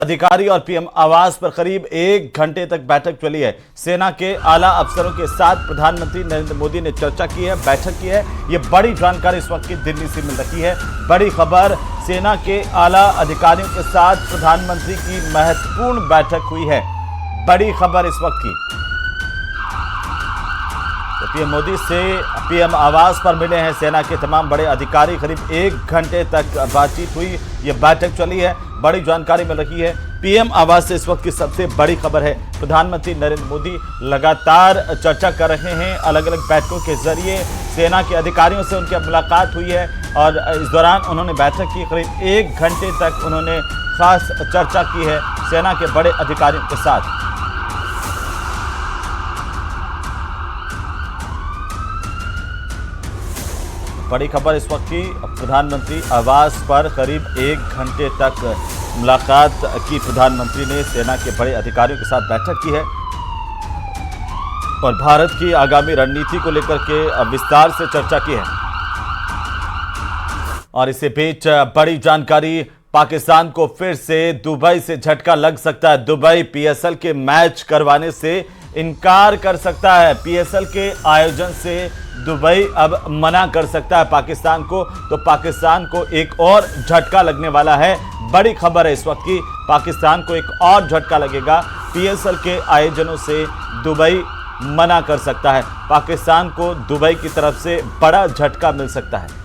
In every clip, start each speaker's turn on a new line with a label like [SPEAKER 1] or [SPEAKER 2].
[SPEAKER 1] अधिकारी और पीएम आवास पर करीब 1 घंटे तक बैठक चली है। सेना के आला अफसरों के साथ प्रधानमंत्री नरेंद्र मोदी ने चर्चा की है, बैठक की है। ये बड़ी जानकारी इस वक्त की दिल्ली से मिल रही है। बड़ी खबर, सेना के आला अधिकारियों के साथ प्रधानमंत्री की महत्वपूर्ण बैठक हुई है। बड़ी खबर इस वक्त की। तो पीएम मोदी से पीएम आवास पर मिले हैं सेना के तमाम बड़े अधिकारी। करीब 1 घंटे तक बातचीत हुई, ये बैठक चली है। बड़ी जानकारी मिल रही है। पीएम आवास से इस वक्त की सबसे बड़ी खबर है, प्रधानमंत्री नरेंद्र मोदी लगातार चर्चा कर रहे हैं। अलग अलग बैठकों के जरिए सेना के अधिकारियों से उनकी मुलाकात हुई है और इस दौरान उन्होंने बैठक की। करीब 1 घंटे तक उन्होंने खास चर्चा की है सेना के बड़े अधिकारियों के साथ। बड़ी खबर इस वक्त की, प्रधानमंत्री आवास पर करीब 1 घंटे तक मुलाकात की। प्रधानमंत्री ने सेना के बड़े अधिकारियों के साथ बैठक की है और भारत की आगामी रणनीति को लेकर के विस्तार से चर्चा की है। और इसी बीच बड़ी जानकारी, पाकिस्तान को फिर से दुबई से झटका लग सकता है। दुबई पीएसएल के मैच करवाने से इनकार कर सकता है। पीएसएल के आयोजन से दुबई अब मना कर सकता है पाकिस्तान को। तो पाकिस्तान को एक और झटका लगने वाला है। बड़ी खबर है इस वक्त की, पाकिस्तान को एक और झटका लगेगा। पीएसएल के आयोजनों से दुबई मना कर सकता है। पाकिस्तान को दुबई की तरफ से बड़ा झटका मिल सकता है।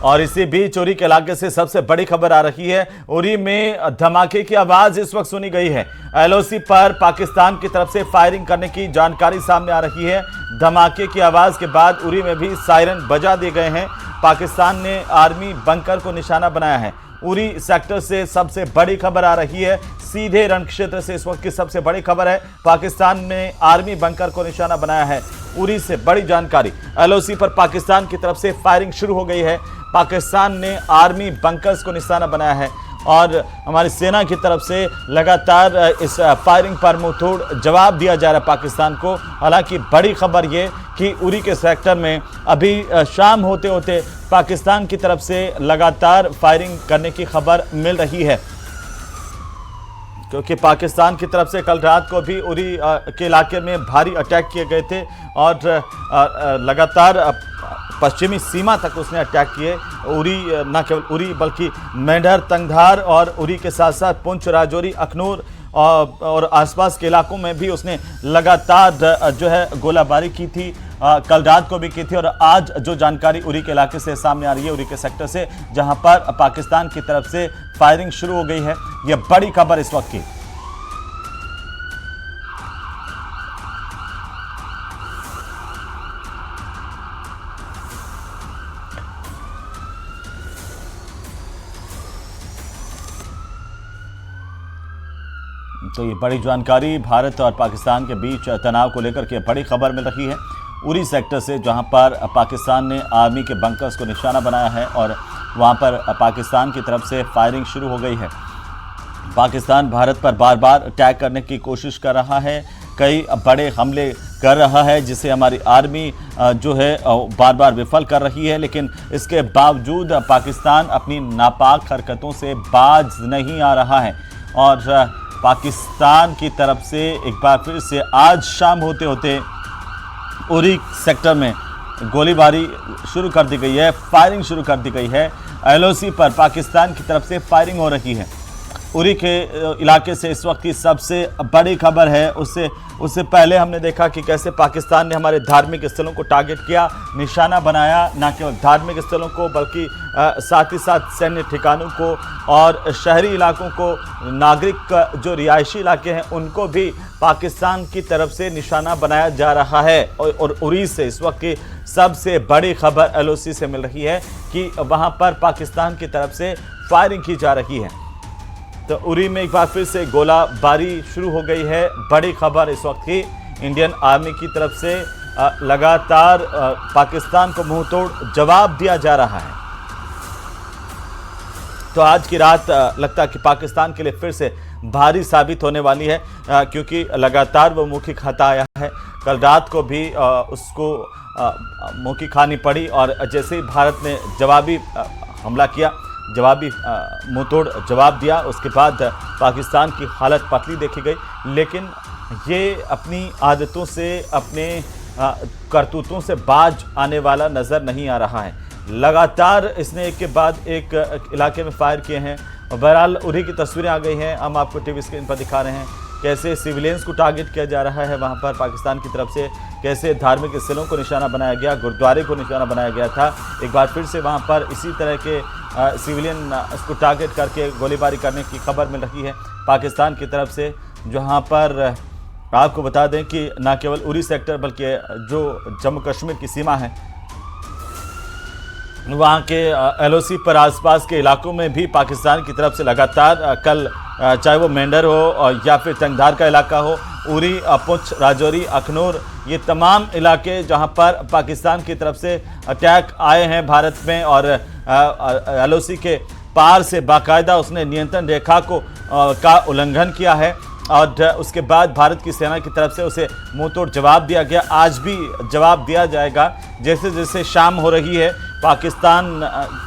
[SPEAKER 1] और इसी बीच उरी के इलाके से सबसे बड़ी खबर आ रही है। उरी में धमाके की आवाज इस वक्त सुनी गई है। एलओसी पर पाकिस्तान की तरफ से फायरिंग करने की जानकारी सामने आ रही है। धमाके की आवाज के बाद उरी में भी सायरन बजा दिए गए हैं। पाकिस्तान ने आर्मी बंकर को निशाना बनाया है। उरी सेक्टर से सबसे बड़ी खबर आ रही है। सीधे रण क्षेत्र से इस वक्त की सबसे बड़ी खबर है, पाकिस्तान ने आर्मी बंकर को निशाना बनाया है। उरी से बड़ी जानकारी, एलओसी पर पाकिस्तान की तरफ से फायरिंग शुरू हो गई है। पाकिस्तान ने आर्मी बंकर्स को निशाना बनाया है और हमारी सेना की तरफ से लगातार इस फायरिंग पर मुंहतोड़ जवाब दिया जा रहा है पाकिस्तान को। हालांकि बड़ी खबर ये कि उरी के सेक्टर में अभी शाम होते होते पाकिस्तान की तरफ से लगातार फायरिंग करने की खबर मिल रही है, क्योंकि पाकिस्तान की तरफ से कल रात को भी उरी के इलाके में भारी अटैक किए गए थे और लगातार पश्चिमी सीमा तक उसने अटैक किए। उरी, न केवल उरी बल्कि मेंढर, तंगधार और उरी के साथ साथ पुंछ, राजौरी, अखनूर और आसपास के इलाकों में भी उसने लगातार जो है गोलाबारी की थी। कल रात को भी की थी और आज जो जानकारी उरी के इलाके से सामने आ रही है, उरी के सेक्टर से, जहां पर पाकिस्तान की तरफ से फायरिंग शुरू हो गई है, यह बड़ी खबर इस वक्त की। तो ये बड़ी जानकारी, भारत और पाकिस्तान के बीच तनाव को लेकर के बड़ी खबर मिल रही है उरी सेक्टर से, जहां पर पाकिस्तान ने आर्मी के बंकर्स को निशाना बनाया है और वहां पर पाकिस्तान की तरफ से फायरिंग शुरू हो गई है। पाकिस्तान भारत पर बार बार अटैक करने की कोशिश कर रहा है, कई बड़े हमले कर रहा है, जिसे हमारी आर्मी जो है बार बार विफल कर रही है। लेकिन इसके बावजूद पाकिस्तान अपनी नापाक हरकतों से बाज नहीं आ रहा है और पाकिस्तान की तरफ से एक बार फिर से आज शाम होते होते उरी सेक्टर में गोलीबारी शुरू कर दी गई है, फायरिंग शुरू कर दी गई है। एलओसी पर पाकिस्तान की तरफ से फायरिंग हो रही है। उरी के इलाके से इस वक्त की सबसे बड़ी खबर है। उससे पहले हमने देखा कि कैसे पाकिस्तान ने हमारे धार्मिक स्थलों को टारगेट किया, निशाना बनाया। न केवल धार्मिक स्थलों को बल्कि साथ ही साथ सैन्य ठिकानों को और शहरी इलाकों को, नागरिक जो रिहायशी इलाके हैं उनको भी पाकिस्तान की तरफ से निशाना बनाया जा रहा है। और उरी से इस वक्त की सबसे बड़ी खबर एलओसी से मिल रही है कि वहाँ पर पाकिस्तान की तरफ से फायरिंग की जा रही है। तो उरी में एक बार फिर से गोलाबारी शुरू हो गई है। बड़ी खबर इस वक्त की, इंडियन आर्मी की तरफ से लगातार पाकिस्तान को मुंहतोड़ जवाब दिया जा रहा है। तो आज की रात लगता है कि पाकिस्तान के लिए फिर से भारी साबित होने वाली है, क्योंकि लगातार वो मुँह की खाता आया है। कल रात को भी उसको मुँह की खानी पड़ी और जैसे ही भारत ने जवाबी हमला किया, जवाबी मुंहतोड़ जवाब दिया। उसके बाद पाकिस्तान की हालत पतली देखी गई, लेकिन ये अपनी आदतों से, अपने करतूतों से बाज आने वाला नज़र नहीं आ रहा है। लगातार इसने एक के बाद एक इलाके में फायर किए हैं। और बहरहाल उरी की तस्वीरें आ गई हैं, हम आपको टीवी स्क्रीन पर दिखा रहे हैं कैसे सिविलियंस को टारगेट किया जा रहा है वहाँ पर पाकिस्तान की तरफ से, कैसे धार्मिक स्थलों को निशाना बनाया गया, गुरुद्वारे को निशाना बनाया गया था। एक बार फिर से वहाँ पर इसी तरह के सिविलियन को टारगेट करके गोलीबारी करने की खबर मिल रही है पाकिस्तान की तरफ से, जहाँ पर आपको बता दें कि न केवल उरी सेक्टर बल्कि जो जम्मू कश्मीर की सीमा है वहाँ के LOC पर आसपास के इलाकों में भी पाकिस्तान की तरफ से लगातार कल चाहे वो मेंढर हो या फिर तंगधार का इलाका हो, उरी, पुंछ, राजौरी, अखनूर, ये तमाम इलाके जहाँ पर पाकिस्तान की तरफ से अटैक आए हैं भारत में, और LOC के पार से बाकायदा उसने नियंत्रण रेखा का उल्लंघन किया है और उसके बाद भारत की सेना की तरफ से उसे मुंहतोड़ जवाब दिया गया। आज भी जवाब दिया जाएगा। जैसे जैसे शाम हो रही है, पाकिस्तान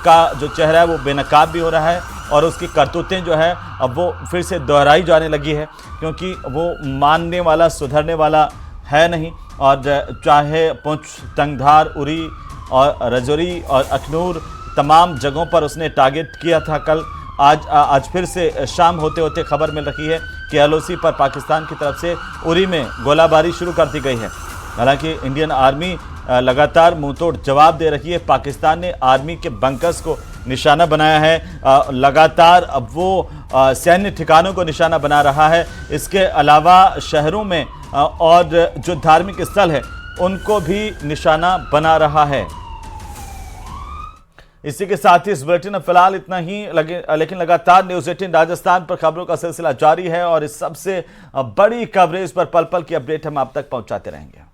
[SPEAKER 1] का जो चेहरा है वो बेनकाब भी हो रहा है और उसकी करतूतें जो है अब वो फिर से दोहराई जाने लगी है, क्योंकि वो मानने वाला, सुधरने वाला है नहीं। और चाहे पुंछ, तंगधार, उरी और राजौरी और अखनूर, तमाम जगहों पर उसने टारगेट किया था कल। आज फिर से शाम होते होते खबर मिल रही है कि LOC पर पाकिस्तान की तरफ से उरी में गोलाबारी शुरू कर दी गई है। हालांकि इंडियन आर्मी लगातार मुंहतोड़ जवाब दे रही है। पाकिस्तान ने आर्मी के बंकर्स को निशाना बनाया है, लगातार अब वो सैन्य ठिकानों को निशाना बना रहा है। इसके अलावा शहरों में और जो धार्मिक स्थल है उनको भी निशाना बना रहा है। इसी के साथ ही इस बुलेटिन में फिलहाल इतना ही, लेकिन लगातार न्यूज़ 18 राजस्थान पर खबरों का सिलसिला जारी है और इस सबसे बड़ी कवरेज पर पल पल की अपडेट हम आप तक पहुंचाते रहेंगे।